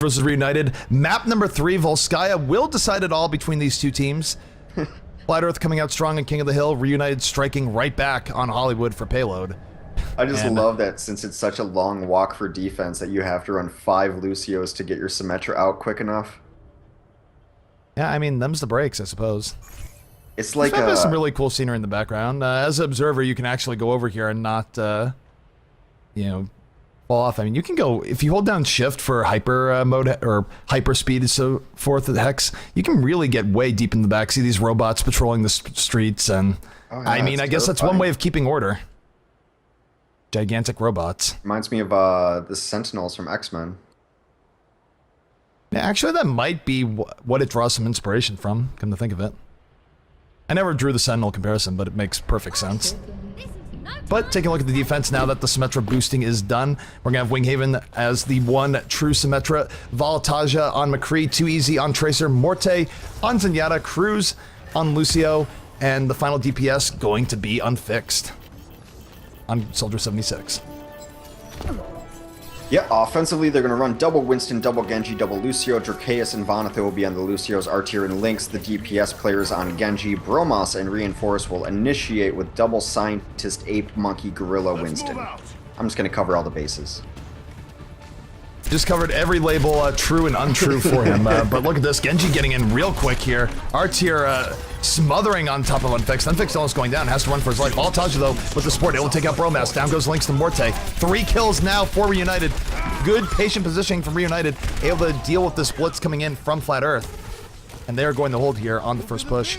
versus Reunited. Map number 3, Volskaya, will decide it all between these two teams. Flat Earth coming out strong on King of the Hill. Reunited striking right back on Hollywood for payload. I just love that since it's such a long walk for defense that you have to run 5 Lucios to get your Symmetra out quick enough. Yeah, I mean, them's the breaks, I suppose. It's like there's some really cool scenery in the background. As an observer, you can actually go over here and not, you know, fall off. I mean, you can go, if you hold down shift for hyper mode or hyper speed and so forth at Hex, you can really get way deep in the back. See these robots patrolling the streets, and I mean, I guess that's one way of keeping order. Gigantic robots. Reminds me of the Sentinels from X-Men. Yeah, actually, that might be what it draws some inspiration from, come to think of it. I never drew the Sentinel comparison, but it makes perfect sense. But taking a look at the defense now that the Symmetra boosting is done, we're going to have Winghaven as the one true Symmetra, Volataja on McCree, Too Easy on Tracer, Morte on Zenyatta, Cruz on Lucio, and the final DPS going to be unfixed on Soldier 76. Yeah, offensively, they're going to run double Winston, double Genji, double Lucio. Drakeus and Vonatha will be on the Lucios, Artier and Lynx, the DPS players on Genji. Bromos and Reinforce will initiate with double Scientist, Ape, Monkey, Gorilla, Winston. I'm just going to cover all the bases. Just covered every label, true and untrue for him. But look at this, Genji getting in real quick here. Artier smothering on top of Unfixed. Unfixed almost going down, has to run for his life. Volataja, though, with the support, able to take out Bromas. Down goes Lynx to Morte. 3 kills now for Reunited. Good patient positioning from Reunited, able to deal with this blitz coming in from Flat Earth. And they are going to hold here on the first push.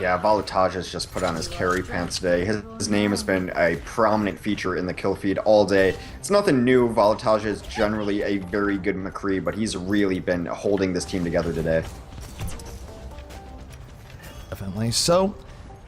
Yeah, Volataja's just put on his carry pants today. His name has been a prominent feature in the kill feed all day. It's nothing new. Volataja is generally a very good McCree, but he's really been holding this team together today. Definitely. So,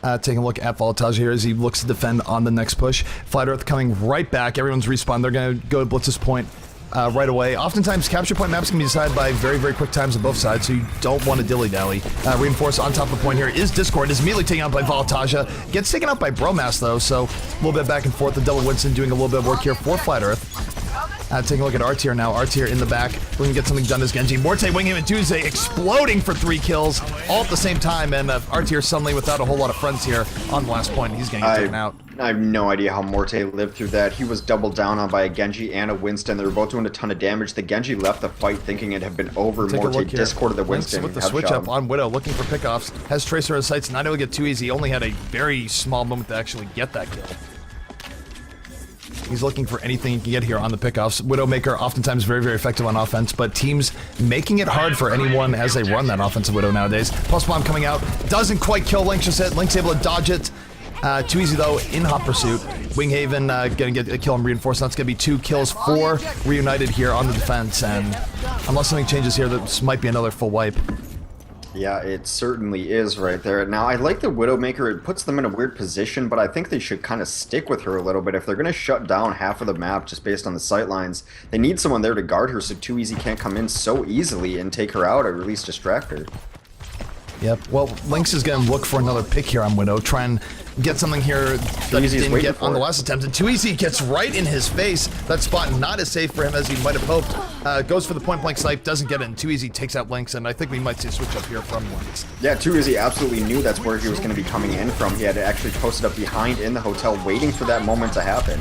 taking a look at Volataja here as he looks to defend on the next push. Flat Earth coming right back. Everyone's respawned. They're going to go to Blitz's point right away. Oftentimes, capture point maps can be decided by very, very quick times on both sides, so you don't want to dilly-dally. Reinforce on top of the point here is Discord. Is immediately taken out by Volataja. Gets taken out by Bromas, though, so a little bit back and forth. The double Winston doing a little bit of work here for Flat Earth. Taking a look at Artier now. Artier in the back. We're going to get something done as Genji. Morte, Winghaven, and Tuesday exploding for 3 kills all at the same time. And Artier suddenly without a whole lot of friends here on the last point. He's getting taken out. I have no idea how Morte lived through that. He was doubled down on by a Genji and a Winston. They were both doing a ton of damage. The Genji left the fight thinking it had been over. Morte discorded the Winston. With the switch up on Widow, looking for pickoffs. Has Tracer in sights, not able to get Too Easy. Only had a very small moment to actually get that kill. He's looking for anything he can get here on the pickoffs. Widowmaker oftentimes very, very effective on offense, but teams making it hard for anyone as they run that offensive Widow nowadays. Plus bomb coming out, doesn't quite kill Lynx just hit. Lynx able to dodge it. Too Easy though in hot pursuit. Winghaven gonna get a kill and reinforce. That's gonna be 2 kills for Reunited here on the defense, and unless something changes here, this might be another full wipe. Yeah, it certainly is right there. Now, I like the Widowmaker. It puts them in a weird position, but I think they should kind of stick with her a little bit. If they're going to shut down half of the map just based on the sightlines, they need someone there to guard her so Too Easy can't come in so easily and take her out or at least distract her. Yep, well, Lynx is going to look for another pick here on Widow, try and get something here that he didn't get on the last attempt, and Too Easy gets right in his face. That spot not as safe for him as he might have hoped. Goes for the point-blank snipe, doesn't get it, and Too Easy takes out Lynx, and I think we might see a switch up here from Lynx. Yeah, Too Easy absolutely knew that's where he was going to be coming in from. He had actually posted up behind in the hotel, waiting for that moment to happen.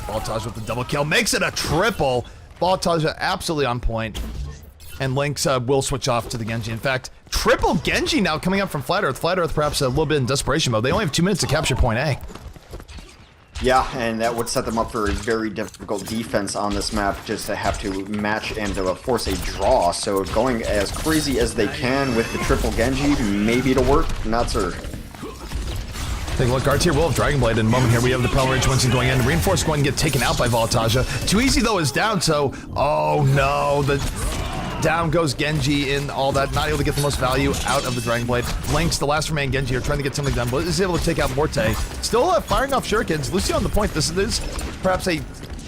Volataja with the double kill, makes it a triple. Volataja absolutely on point. And Lynx will switch off to the Genji. In fact, triple Genji now coming up from Flat Earth. Flat Earth perhaps a little bit in desperation mode. They only have 2 minutes to capture point A. Yeah, and that would set them up for a very difficult defense on this map, just to have to match and force a draw. So going as crazy as they can with the triple Genji, maybe it'll work. Not certain. Take a look, Artier will have Dragon Blade in a moment here. We have the Power Ridge Winston going in. Reinforce going to get taken out by Volataja. Too Easy though is down, so oh no, down goes Genji in all that, not able to get the most value out of the Dragon Blade. Lynx, the last remaining Genji, are trying to get something done, but is able to take out Morte. Still firing off shurikens. Lucio on the point. This is perhaps a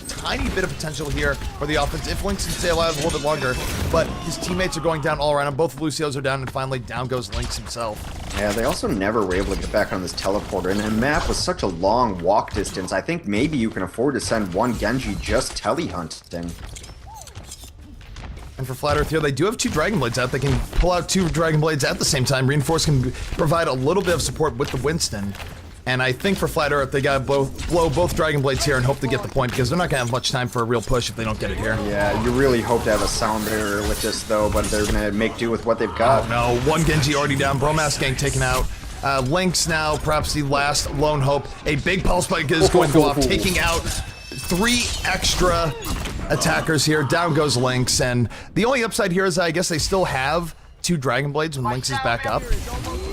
tiny bit of potential here for the offense if Lynx can stay alive a little bit longer, but his teammates are going down all around him. Both Lucios are down, and finally down goes Lynx himself. Yeah, they also never were able to get back on this teleporter, and the map was such a long walk distance. I think maybe you can afford to send one Genji just telehunting. And for Flat Earth here, they do have 2 Dragon Blades out. They can pull out 2 Dragon Blades at the same time. Reinforce can provide a little bit of support with the Winston. And I think for Flat Earth, they gotta blow both Dragon Blades here and hope to get the point, because they're not gonna have much time for a real push if they don't get it here. Yeah, you really hope to have a sound barrier with this, though, but they're gonna make do with what they've got. Oh no, 1 Genji already down. Bromas gang taken out. Lynx now, perhaps the last lone hope. A big pulse spike is going to go off, taking out 3 extra attackers here. Down goes Lynx, and the only upside here is I guess they still have 2 Dragon Blades when Lynx is back up,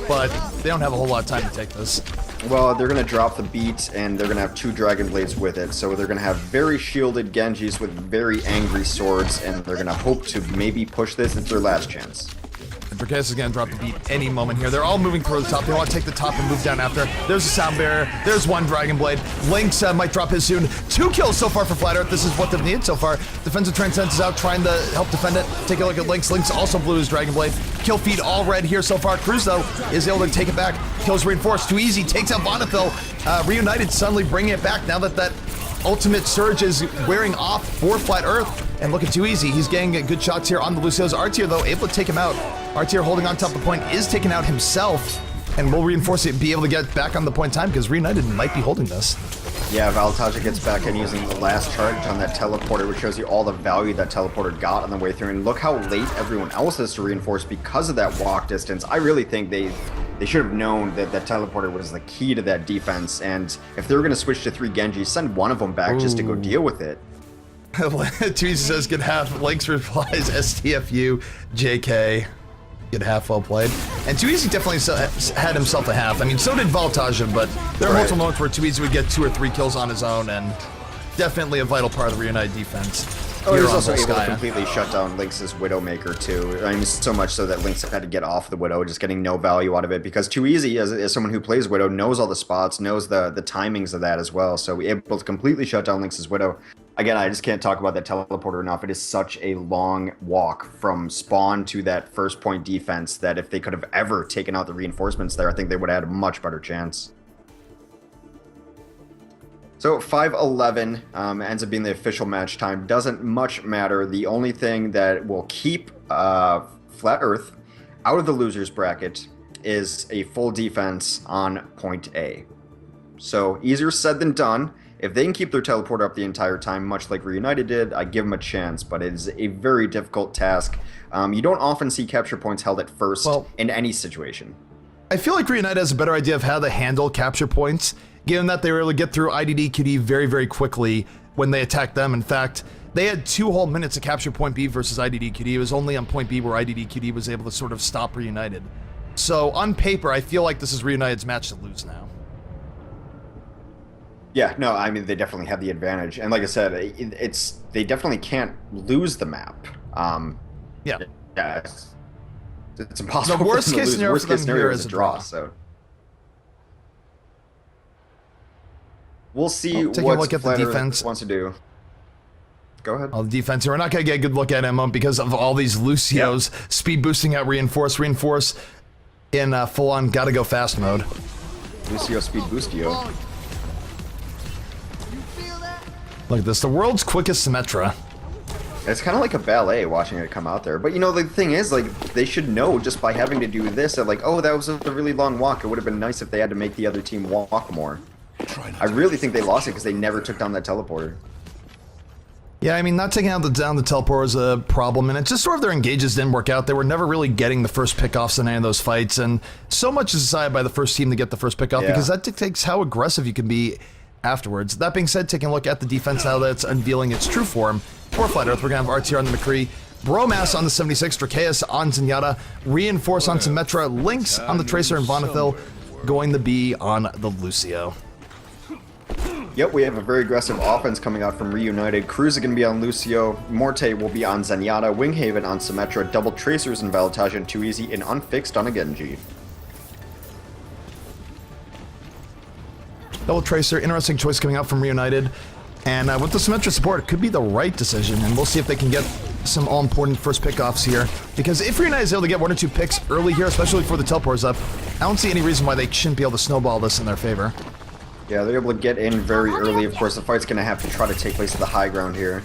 but they don't have a whole lot of time to take this. Well, they're going to drop the beat, and they're going to have 2 Dragon Blades with it, so they're going to have very shielded Genjis with very angry swords, and they're going to hope to maybe push this. It's their last chance. Dracaeus is going to drop the beat any moment here. They're all moving for the top. They want to take the top and move down after. There's a sound barrier. There's 1 Dragon Blade. Lynx might drop his soon. 2 kills so far for Flat Earth. This is what they've needed so far. Defensive Transcendence is out trying to help defend it. Take a look at Lynx. Lynx also blew his Dragon Blade. Kill feed all red here so far. Cruz, though, is able to take it back. Kills Reinforced. Too easy. Takes out Vonethil. Reunited suddenly bringing it back now that ultimate surge is wearing off for Flat Earth. And looking too easy. He's getting good shots here on the Lucio's. Artier, though, able to take him out. Artier holding on top of the point is taken out himself. And will Reinforce it be able to get back on the point time, because Reunited might be holding this. Yeah, Valtaja gets back and using the last charge on that teleporter, which shows you all the value that teleporter got on the way through. And look how late everyone else is to Reinforce because of that walk distance. I really think they should have known that that teleporter was the key to that defense. And if they were going to switch to 3 Genji, send one of them back just to go deal with it. Teresa says, good half. Lynx replies, STFU, JK. Good half, well played. And Too Easy definitely had himself a half. I mean, so did Valtaja, but there are multiple moments where Too Easy would get 2 or 3 kills on his own, and definitely a vital part of the Reunited defense. Oh, he was also able to completely shut down Lynx's Widowmaker, too. I mean, so much so that Lynx had to get off the Widow, just getting no value out of it, because Too Easy, as someone who plays Widow, knows all the spots, knows the timings of that as well, so able to completely shut down Lynx's Widow. Again, I just can't talk about that teleporter enough. It is such a long walk from spawn to that first point defense that if they could have ever taken out the reinforcements there, I think they would have had a much better chance. So 5-11 ends up being the official match time. Doesn't much matter. The only thing that will keep Flat Earth out of the losers bracket is a full defense on point A. So easier said than done. If they can keep their teleporter up the entire time, much like Reunited did, I give them a chance, but it is a very difficult task. You don't often see capture points held at first in any situation. I feel like Reunited has a better idea of how to handle capture points, given that they were able to get through IDD QD very, very quickly when they attacked them. In fact, they had 2 whole minutes to capture point B versus IDD QD. It was only on point B where IDD QD was able to sort of stop Reunited. So on paper, I feel like this is Reunited's match to lose now. Yeah, no, I mean, they definitely have the advantage. And like I said, they definitely can't lose the map. Yeah, it's impossible. The worst case scenario for them here is a draw. So we'll see what Flat Earth wants to do. Go ahead. The defense here, we're not going to get a good look at him because of all these Lucios speed boosting out Reinforce in full-on gotta go fast mode. Lucio speed boostio. Look at this, the world's quickest Symmetra. It's kind of like a ballet watching it come out there. But you know, the thing is, like, they should know just by having to do this that, like, oh, that was a really long walk. It would have been nice if they had to make the other team walk more. I really think they lost it because they never took down that teleporter. Yeah, I mean, not taking down the teleporter was a problem, and it's just sort of their engages didn't work out. They were never really getting the first pickoffs in any of those fights, and so much is decided by the first team to get the first pickoff because that dictates how aggressive you can be afterwards. That being said, taking a look at the defense now that it's unveiling its true form for Flat Earth, we're going to have RTR on the McCree, Bromas on the 76, Dracaeus on Zenyatta, Reinforce on Symmetra, Lynx on the Tracer and Vonethil, going to be on the Lucio. Yep, we have a very aggressive offense coming out from Reunited. Cruz is going to be on Lucio, Morte will be on Zenyatta, Winghaven on Symmetra, double Tracers and Valtaja and Too Easy, and Unfixed on a Genji. Double Tracer, interesting choice coming out from Reunited. And with the Symmetra support, it could be the right decision, and we'll see if they can get some all-important first pickoffs here. Because if Reunited is able to get 1 or 2 picks early here, especially before the teleport's up, I don't see any reason why they shouldn't be able to snowball this in their favor. Yeah, they're able to get in very early. Of course, the fight's going to have to try to take place at the high ground here.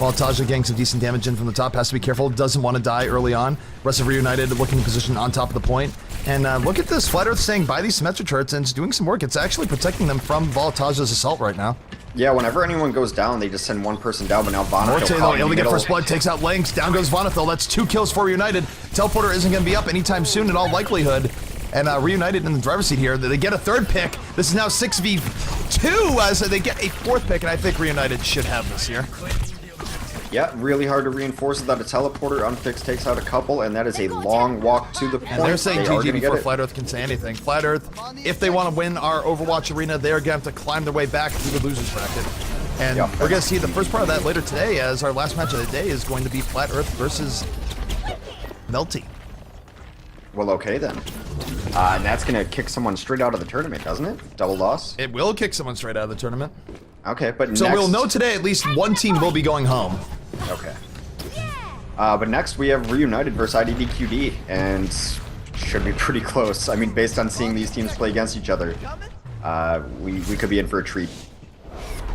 Volskaya getting some decent damage in from the top. Has to be careful. Doesn't want to die early on. Rest of Reunited looking in position on top of the point. And look at this. Flat Earth staying by these symmetric turrets and it's doing some work. It's actually protecting them from Volskaya's assault right now. Yeah, whenever anyone goes down, they just send one person down, but now Vonethil Morte, though, able to get middle. first blood, takes out Lynx. Down goes Vonethil. That's 2 kills for Reunited. Teleporter isn't going to be up anytime soon in all likelihood. And Reunited in the driver's seat here. They get a 3rd pick. This is now 6v2 so they get a 4th pick, and I think Reunited should have this here. Yeah, really hard to reinforce without a teleporter. Unfixed takes out a couple, and that is a long walk to the point. And they're saying They are GG gonna before get it. Flat Earth can say anything. Flat Earth, if they want to win our Overwatch arena, they're going to have to climb their way back through the losers bracket. And Yep. we're going to see the first part of that later today, as our last match of the day is going to be Flat Earth versus Melty. Well, okay then. And that's going to kick someone straight out of the tournament, doesn't it? Double loss? It will kick someone straight out of the tournament. Okay, but So next... we'll know today at least one team will be going home. Okay. But next we have Reunited versus IDDQD, and should be pretty close. I mean, based on seeing these teams play against each other, we could be in for a treat.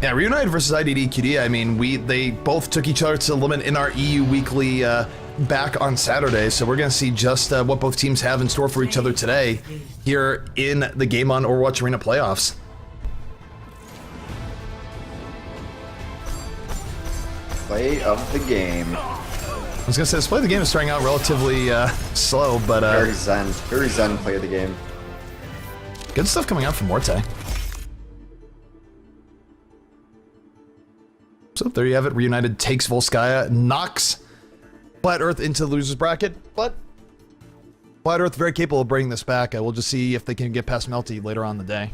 Yeah, Reunited versus IDDQD, I mean, they both took each other to the limit in our EU Weekly back on Saturday, so we're going to see just what both teams have in store for each other today here in the Game On Overwatch Arena playoffs. Play of the game. I was going to say, this play of the game is starting out relatively slow, but Very zen play of the game. good stuff coming out from Morte. So there you have it. Reunited takes Volskaya, knocks Flat Earth into the losers bracket, but Flat Earth very capable of bringing this back. We'll just see if they can get past Melty later on in the day.